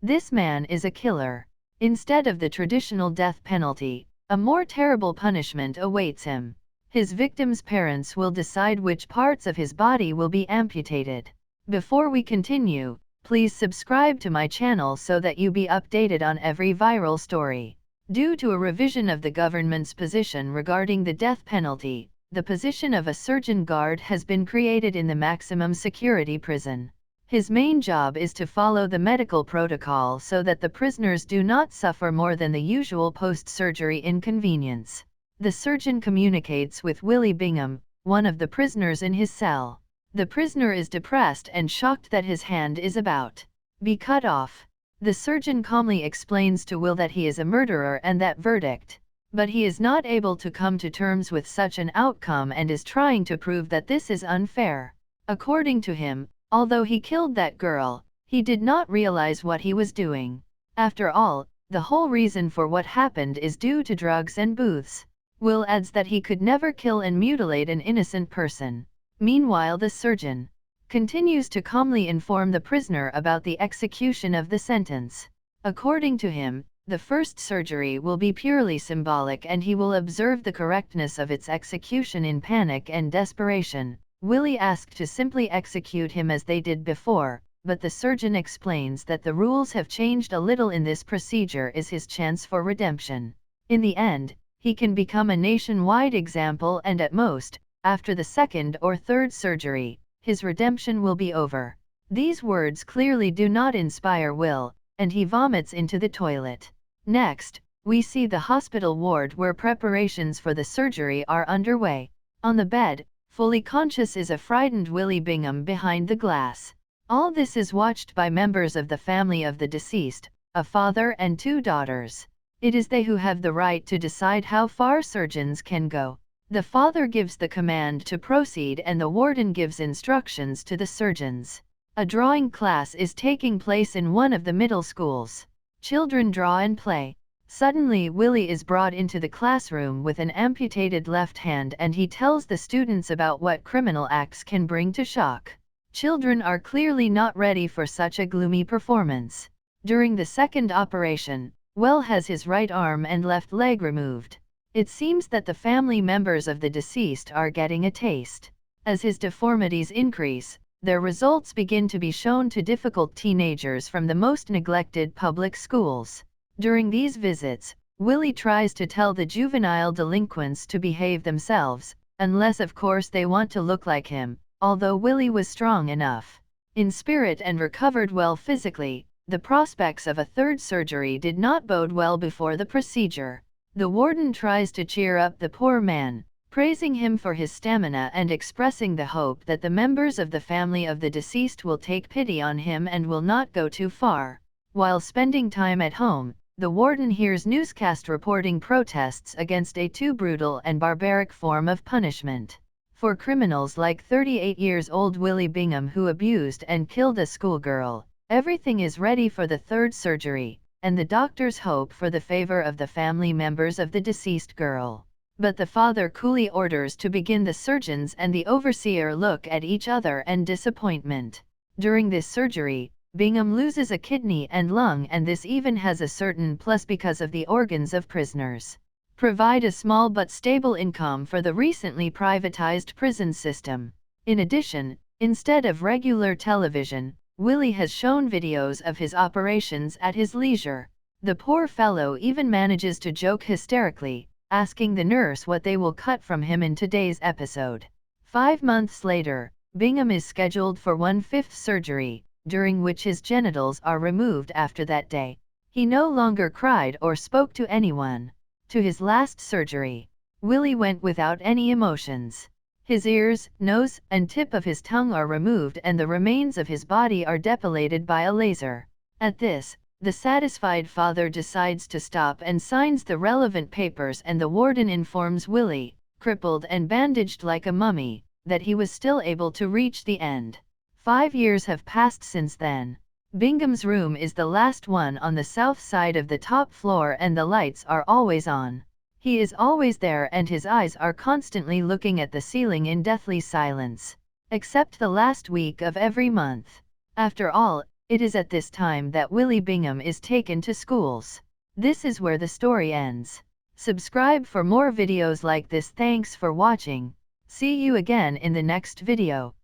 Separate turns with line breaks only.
This man is a killer. Instead of the traditional death penalty, a more terrible punishment awaits him. His victim's parents will decide which parts of his body will be amputated. Before we continue, please subscribe to my channel so that you be updated on every viral story. Due to a revision of the government's position regarding the death penalty, the position of a surgeon guard has been created in the maximum security prison. His main job is to follow the medical protocol so that the prisoners do not suffer more than the usual post-surgery inconvenience. The surgeon communicates with Willie Bingham, one of the prisoners in his cell. The prisoner is depressed and shocked that his hand is about to be cut off. The surgeon calmly explains to Will that he is a murderer and that verdict. But he is not able to come to terms with such an outcome and is trying to prove that this is unfair. According to him, although he killed that girl, he did not realize what he was doing. After all, the whole reason for what happened is due to drugs and booths. Will adds that he could never kill and mutilate an innocent person. Meanwhile, the surgeon continues to calmly inform the prisoner about the execution of the sentence. According to him, the first surgery will be purely symbolic and he will observe the correctness of its execution in panic and desperation. Willie asked to simply execute him as they did before, but the surgeon explains that the rules have changed a little in this procedure is his chance for redemption. In the end, he can become a nationwide example and at most, after the second or third surgery, his redemption will be over. These words clearly do not inspire Will, and he vomits into the toilet. Next, we see the hospital ward where preparations for the surgery are underway. On the bed, fully conscious is a frightened Willie Bingham behind the glass. All this is watched by members of the family of the deceased, a father and 2 daughters. It is they who have the right to decide how far surgeons can go. The father gives the command to proceed and the warden gives instructions to the surgeons. A drawing class is taking place in one of the middle schools. Children draw and play. Suddenly Willie is brought into the classroom with an amputated left hand and he tells the students about what criminal acts can bring to shock. Children are clearly not ready for such a gloomy performance. During the second operation, Will has his right arm and left leg removed. It seems that the family members of the deceased are getting a taste. As his deformities increase, their results begin to be shown to difficult teenagers from the most neglected public schools. During these visits, Willie tries to tell the juvenile delinquents to behave themselves, unless of course they want to look like him, although Willie was strong enough in spirit and recovered well physically. The prospects of a third surgery did not bode well before the procedure. The warden tries to cheer up the poor man, praising him for his stamina and expressing the hope that the members of the family of the deceased will take pity on him and will not go too far. While spending time at home, the warden hears newscast reporting protests against a too brutal and barbaric form of punishment. For criminals like 38-year-old Willie Bingham who abused and killed a schoolgirl, everything is ready for the third surgery, and the doctors hope for the favor of the family members of the deceased girl. But the father coolly orders to begin. The surgeons and the overseer look at each other in disappointment. During this surgery, Bingham loses a kidney and lung, and this even has a certain plus because of the organs of prisoners provide a small but stable income for the recently privatized prison system. In addition, instead of regular television, Willie has shown videos of his operations at his leisure. The poor fellow even manages to joke hysterically, asking the nurse what they will cut from him in today's episode. 5 months later, Bingham is scheduled for 1/5 surgery, during which his genitals are removed. After that day, he no longer cried or spoke to anyone. To his last surgery, Willie went without any emotions. His ears, nose, and tip of his tongue are removed and the remains of his body are depilated by a laser. At this, the satisfied father decides to stop and signs the relevant papers, and the warden informs Willie, crippled and bandaged like a mummy, that he was still able to reach the end. 5 years have passed since then. Bingham's room is the last one on the south side of the top floor and the lights are always on. He is always there and his eyes are constantly looking at the ceiling in deathly silence. Except the last week of every month. After all, It is at this time that Willie Bingham is taken to schools. This is where the story ends. Subscribe for more videos like this. Thanks for watching. See you again in the next video.